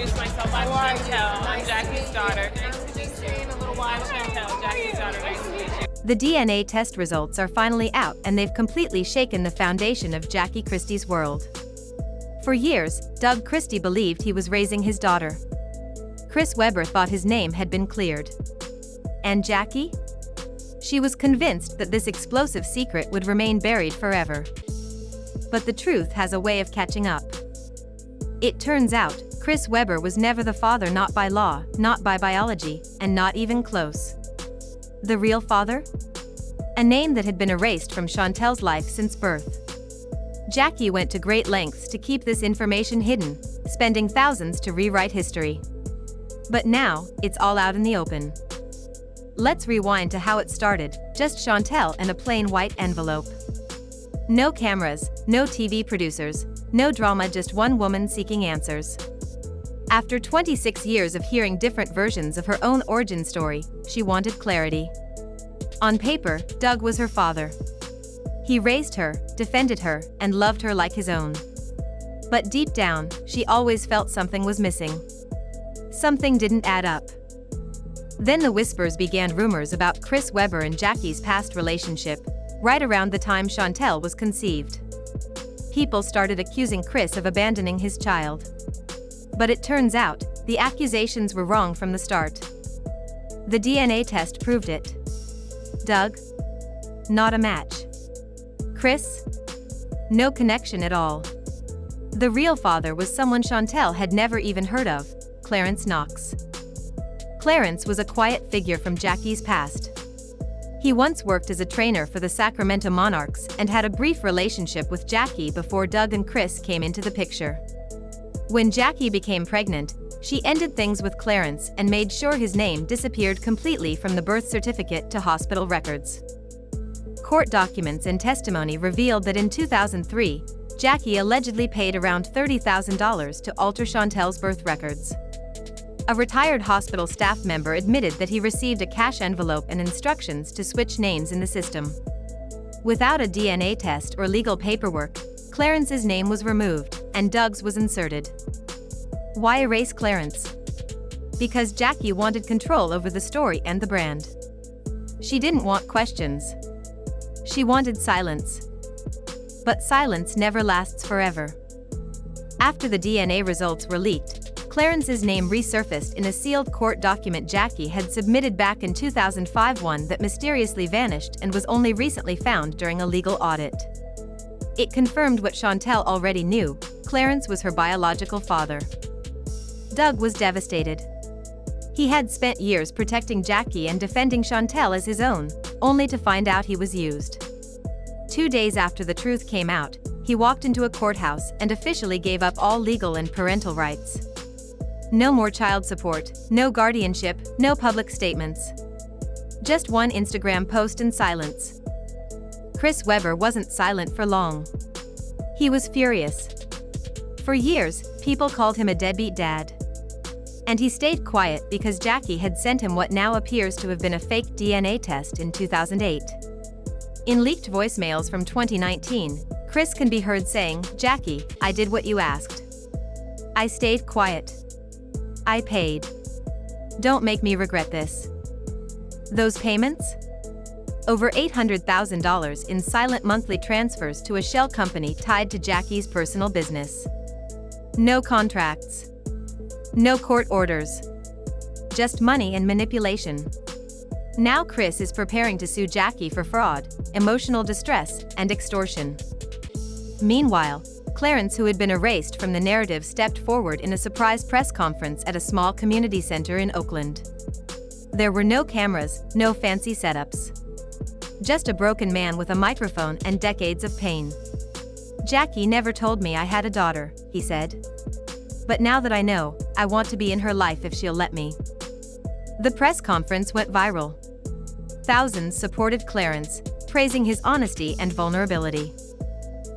introduce myself. I'm Chantel. I'm Jackie's daughter. I'm Chantel, Jackie's daughter. Nice to meet you. The DNA test results are finally out, and they've completely shaken the foundation of Jackie Christie's world. For years, Doug Christie believed he was raising his daughter. Chris Webber thought his name had been cleared. And Jackie? She was convinced that this explosive secret would remain buried forever. But the truth has a way of catching up. It turns out, Chris Webber was never the father, not by law, not by biology, and not even close. The real father? A name that had been erased from Chantel's life since birth. Jackie went to great lengths to keep this information hidden, spending thousands to rewrite history. But now, it's all out in the open. Let's rewind to how it started, just Chantel and a plain white envelope. No cameras, no TV producers, no drama, just one woman seeking answers. After 26 years of hearing different versions of her own origin story, she wanted clarity. On paper, Doug was her father. He raised her, defended her, and loved her like his own. But deep down, she always felt something was missing. Something didn't add up. Then the whispers began, rumors about Chris Webber and Jackie's past relationship, right around the time Chantel was conceived. People started accusing Chris of abandoning his child. But it turns out, the accusations were wrong from the start. The DNA test proved it. Doug? Not a match. Chris? No connection at all. The real father was someone Chantel had never even heard of, Clarence Knox. Clarence was a quiet figure from Jackie's past. He once worked as a trainer for the Sacramento Monarchs and had a brief relationship with Jackie before Doug and Chris came into the picture. When Jackie became pregnant, she ended things with Clarence and made sure his name disappeared completely from the birth certificate to hospital records. Court documents and testimony revealed that in 2003, Jackie allegedly paid around $30,000 to alter Chantel's birth records. A retired hospital staff member admitted that he received a cash envelope and instructions to switch names in the system. Without a DNA test or legal paperwork, Clarence's name was removed, and Doug's was inserted. Why erase Clarence? Because Jackie wanted control over the story and the brand. She didn't want questions. She wanted silence. But silence never lasts forever. After the DNA results were leaked, Clarence's name resurfaced in a sealed court document Jackie had submitted back in 2005, one that mysteriously vanished and was only recently found during a legal audit. It confirmed what Chantel already knew: Clarence was her biological father. Doug was devastated. He had spent years protecting Jackie and defending Chantel as his own, only to find out he was used. 2 days after the truth came out, he walked into a courthouse and officially gave up all legal and parental rights. No more child support, no guardianship, no public statements. Just one Instagram post and silence. Chris Webber wasn't silent for long. He was furious. For years, people called him a deadbeat dad. And he stayed quiet because Jackie had sent him what now appears to have been a fake DNA test in 2008. In leaked voicemails from 2019, Chris can be heard saying, "Jackie, I did what you asked. I stayed quiet. I paid. Don't make me regret this." Those payments? Over $800,000 in silent monthly transfers to a shell company tied to Jackie's personal business. No contracts. No court orders. Just money and manipulation. Now Chris is preparing to sue Jackie for fraud, emotional distress, and extortion. Meanwhile, Clarence, who had been erased from the narrative, stepped forward in a surprise press conference at a small community center in Oakland. There were no cameras, no fancy setups. Just a broken man with a microphone and decades of pain. "Jackie never told me I had a daughter," he said. "But now that I know, I want to be in her life if she'll let me." The press conference went viral. Thousands supported Clarence, praising his honesty and vulnerability.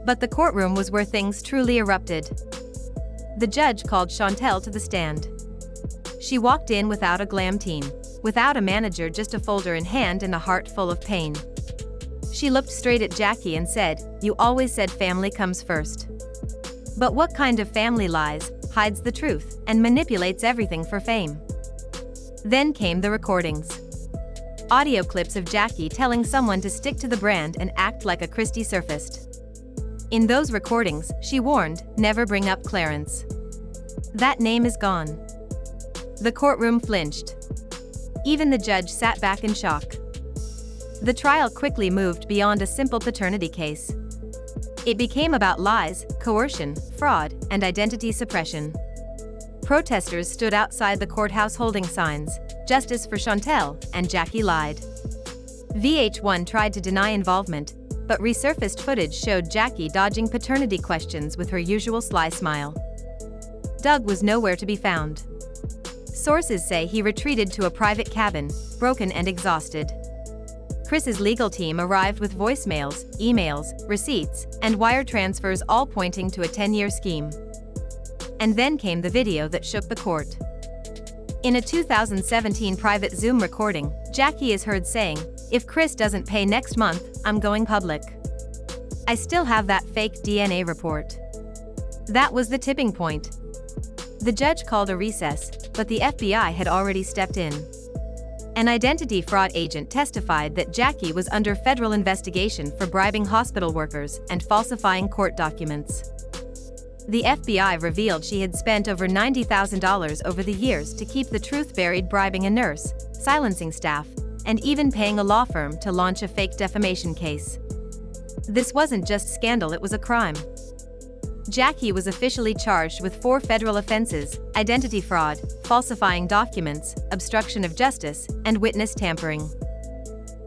But the courtroom was where things truly erupted. The judge called Chantel to the stand. She walked in without a glam team, without a manager, just a folder in hand and a heart full of pain. She looked straight at Jackie and said, "You always said family comes first. But what kind of family lies, hides the truth, and manipulates everything for fame. Then came the recordings. Audio clips of Jackie telling someone to stick to the brand and act like a Christie surfaced. In those recordings, she warned, "Never bring up Clarence. That name is gone." The courtroom flinched. Even the judge sat back in shock. The trial quickly moved beyond a simple paternity case. It became about lies, coercion, fraud, and identity suppression. Protesters stood outside the courthouse holding signs, "Justice for Chantel," and "Jackie lied." VH1 tried to deny involvement, but resurfaced footage showed Jackie dodging paternity questions with her usual sly smile. Doug was nowhere to be found. Sources say he retreated to a private cabin, broken and exhausted. Chris's legal team arrived with voicemails, emails, receipts, and wire transfers, all pointing to a 10-year scheme. And then came the video that shook the court. In a 2017 private Zoom recording, Jackie is heard saying, "If Chris doesn't pay next month, I'm going public. I still have that fake DNA report." That was the tipping point. The judge called a recess, but the FBI had already stepped in. An identity fraud agent testified that Jackie was under federal investigation for bribing hospital workers and falsifying court documents. The FBI revealed she had spent over $90,000 over the years to keep the truth buried, bribing a nurse, silencing staff, and even paying a law firm to launch a fake defamation case. This wasn't just scandal, it was a crime. Jackie was officially charged with 4 federal offenses: identity fraud, falsifying documents, obstruction of justice, and witness tampering.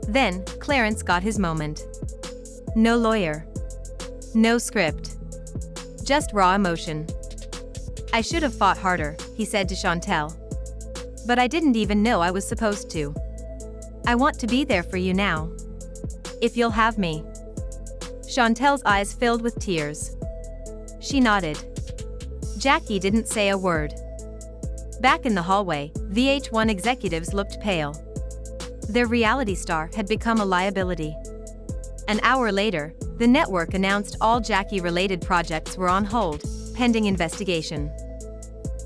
Then, Clarence got his moment. No lawyer. No script. Just raw emotion. "I should have fought harder," he said to Chantel. "But I didn't even know I was supposed to. I want to be there for you now. If you'll have me." Chantel's eyes filled with tears. She nodded. Jackie didn't say a word. Back in the hallway, VH1 executives looked pale. Their reality star had become a liability. An hour later, the network announced all Jackie-related projects were on hold, pending investigation.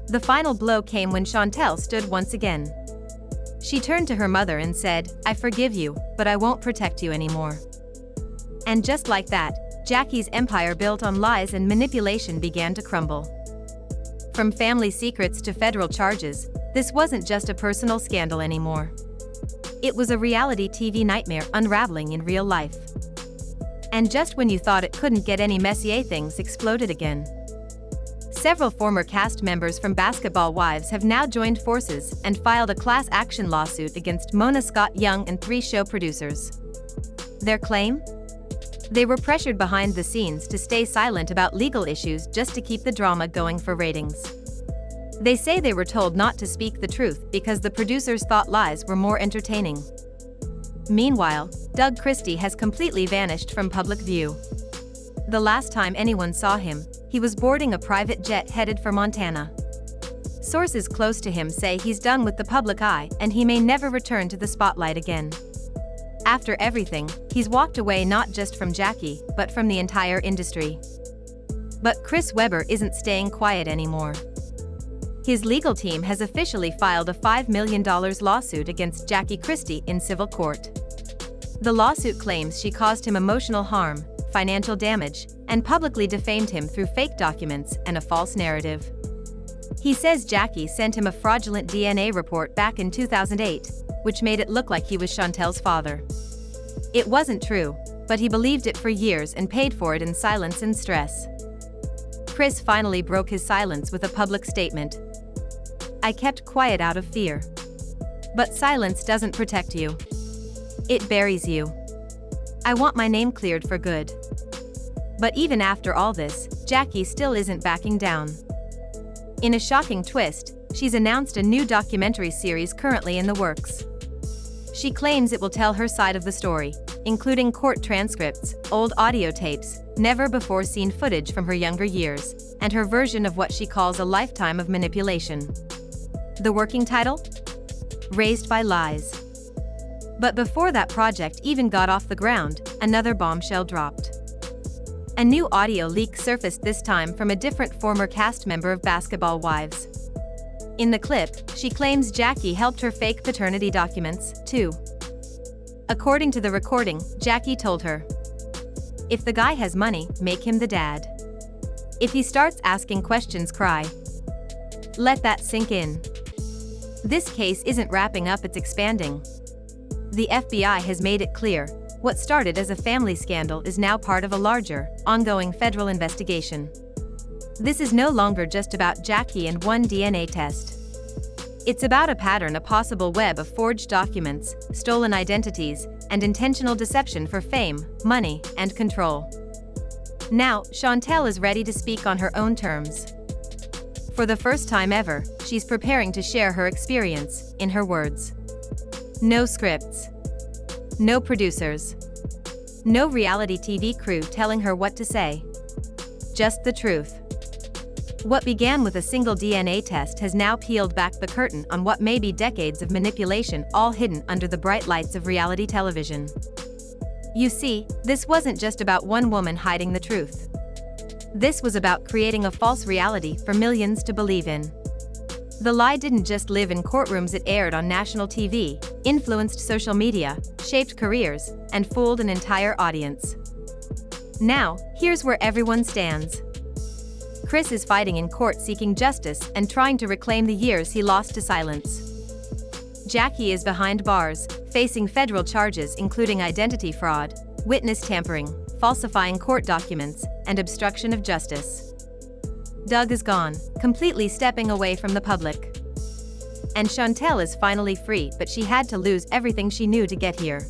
The final blow came when Chantel stood once again. She turned to her mother and said, "I forgive you, but I won't protect you anymore." And just like that, Jackie's empire built on lies and manipulation began to crumble. From family secrets to federal charges, this wasn't just a personal scandal anymore. It was a reality TV nightmare unraveling in real life. And just when you thought it couldn't get any messier, things exploded again. Several former cast members from Basketball Wives have now joined forces and filed a class action lawsuit against Mona Scott Young and 3 show producers. Their claim? They were pressured behind the scenes to stay silent about legal issues just to keep the drama going for ratings. They say they were told not to speak the truth because the producers thought lies were more entertaining. Meanwhile, Doug Christie has completely vanished from public view. The last time anyone saw him, he was boarding a private jet headed for Montana. Sources close to him say he's done with the public eye and he may never return to the spotlight again. After everything, he's walked away not just from Jackie, but from the entire industry. But Chris Webber isn't staying quiet anymore. His legal team has officially filed a $5 million lawsuit against Jackie Christie in civil court. The lawsuit claims she caused him emotional harm, financial damage, and publicly defamed him through fake documents and a false narrative. He says Jackie sent him a fraudulent DNA report back in 2008, which made it look like he was Chantel's father. It wasn't true, but he believed it for years and paid for it in silence and stress. Chris finally broke his silence with a public statement. "I kept quiet out of fear. But silence doesn't protect you. It buries you. I want my name cleared for good." But even after all this, Jackie still isn't backing down. In a shocking twist, she's announced a new documentary series currently in the works. She claims it will tell her side of the story, including court transcripts, old audio tapes, never-before-seen footage from her younger years, and her version of what she calls a lifetime of manipulation. The working title? Raised by Lies. But before that project even got off the ground, another bombshell dropped. A new audio leak surfaced, this time from a different former cast member of Basketball Wives. In the clip, she claims Jackie helped her fake paternity documents, too. According to the recording, Jackie told her, "If the guy has money, make him the dad. If he starts asking questions, cry. Let that sink in." This case isn't wrapping up, it's expanding. The FBI has made it clear, what started as a family scandal is now part of a larger, ongoing federal investigation. This is no longer just about Jackie and one DNA test. It's about a pattern, a possible web of forged documents, stolen identities, and intentional deception for fame, money, and control. Now, Chantel is ready to speak on her own terms. For the first time ever, she's preparing to share her experience, in her words. No scripts. No producers. No reality TV crew telling her what to say. Just the truth. What began with a single DNA test has now peeled back the curtain on what may be decades of manipulation, all hidden under the bright lights of reality television. You see, this wasn't just about one woman hiding the truth. This was about creating a false reality for millions to believe in. The lie didn't just live in courtrooms, it aired on national TV, influenced social media, shaped careers, and fooled an entire audience. Now, here's where everyone stands. Chris is fighting in court, seeking justice and trying to reclaim the years he lost to silence. Jackie is behind bars, facing federal charges including identity fraud, witness tampering, falsifying court documents, and obstruction of justice. Doug is gone, completely stepping away from the public. And Chantel is finally free, but she had to lose everything she knew to get here.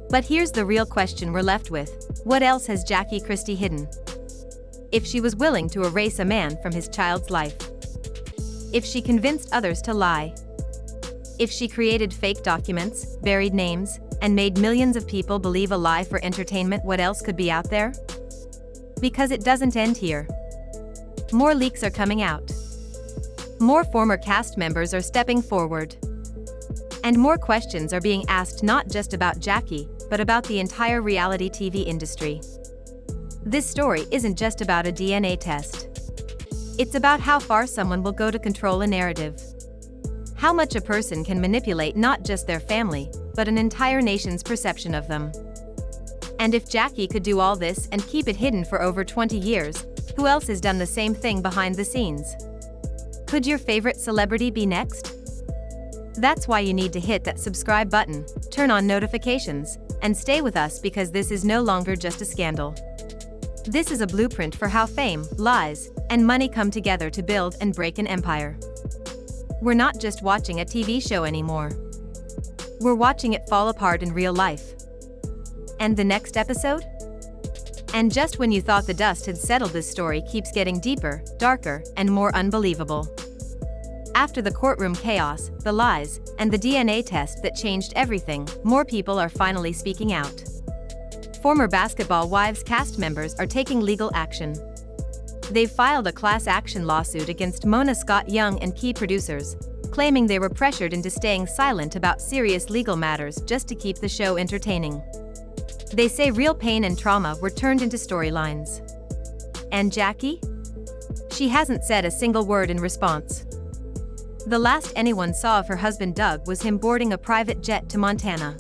But here's the real question we're left with: what else has Jackie Christie hidden? If she was willing to erase a man from his child's life. If she convinced others to lie. If she created fake documents, buried names, and made millions of people believe a lie for entertainment, what else could be out there? Because it doesn't end here. More leaks are coming out. More former cast members are stepping forward. And more questions are being asked, not just about Jackie, but about the entire reality TV industry. This story isn't just about a DNA test. It's about how far someone will go to control a narrative. How much a person can manipulate not just their family, but an entire nation's perception of them. And if Jackie could do all this and keep it hidden for over 20 years, who else has done the same thing behind the scenes? Could your favorite celebrity be next? That's why you need to hit that subscribe button, turn on notifications, and stay with us, because this is no longer just a scandal. This is a blueprint for how fame, lies, and money come together to build and break an empire. We're not just watching a TV show anymore. We're watching it fall apart in real life. And the next episode? And just when you thought the dust had settled, this story keeps getting deeper, darker, and more unbelievable. After the courtroom chaos, the lies, and the DNA test that changed everything, more people are finally speaking out. Former Basketball Wives cast members are taking legal action. They've filed a class action lawsuit against Mona Scott Young and key producers, claiming they were pressured into staying silent about serious legal matters just to keep the show entertaining. They say real pain and trauma were turned into storylines. And Jackie? She hasn't said a single word in response. The last anyone saw of her husband Doug was him boarding a private jet to Montana.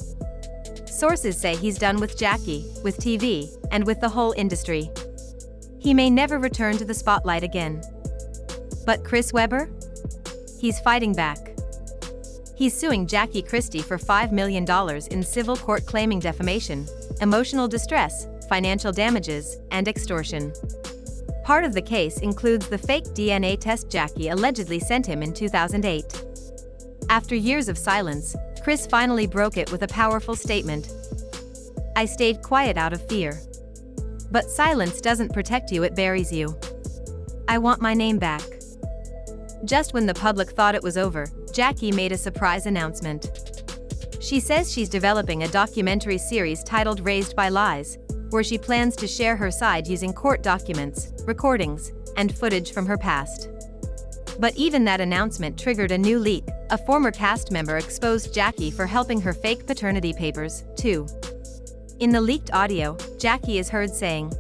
Sources say he's done with Jackie, with TV, and with the whole industry. He may never return to the spotlight again. But Chris Webber? He's fighting back. He's suing Jackie Christie for $5 million in civil court, claiming defamation, emotional distress, financial damages, and extortion. Part of the case includes the fake DNA test Jackie allegedly sent him in 2008. After years of silence, Chris finally broke it with a powerful statement. "I stayed quiet out of fear. But silence doesn't protect you, it buries you. I want my name back." Just when the public thought it was over, Jackie made a surprise announcement. She says she's developing a documentary series titled Raised by Lies, where she plans to share her side using court documents, recordings, and footage from her past. But even that announcement triggered a new leak. A former cast member exposed Jackie for helping her fake paternity papers, too. In the leaked audio, Jackie is heard saying,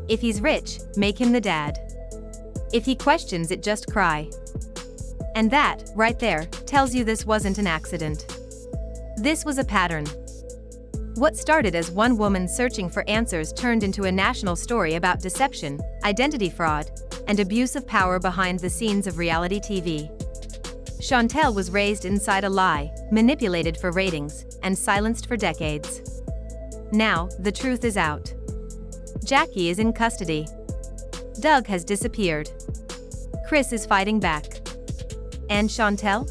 If he's rich, make him the dad. If he questions it, just cry. And that, right there, tells you this wasn't an accident. This was a pattern. What started as one woman searching for answers turned into a national story about deception, identity fraud, and abuse of power behind the scenes of reality TV. Chantel was raised inside a lie, manipulated for ratings, and silenced for decades. Now, the truth is out. Jackie is in custody. Doug has disappeared. Chris is fighting back. And Chantel?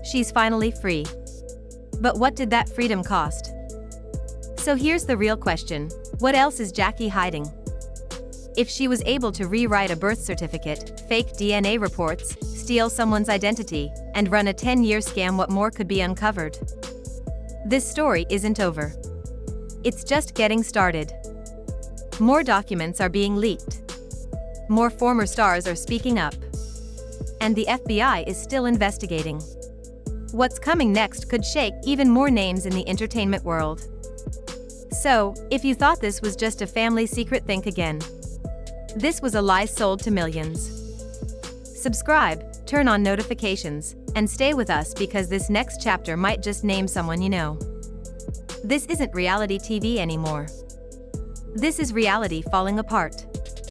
She's finally free. But what did that freedom cost? So here's the real question: what else is Jackie hiding? If she was able to rewrite a birth certificate, fake DNA reports, steal someone's identity, and run a 10-year scam, what more could be uncovered? This story isn't over. It's just getting started. More documents are being leaked. More former stars are speaking up. And the FBI is still investigating. What's coming next could shake even more names in the entertainment world. So, if you thought this was just a family secret, think again. This was a lie sold to millions. Subscribe, turn on notifications, and stay with us, because this next chapter might just name someone you know. This isn't reality TV anymore. This is reality falling apart.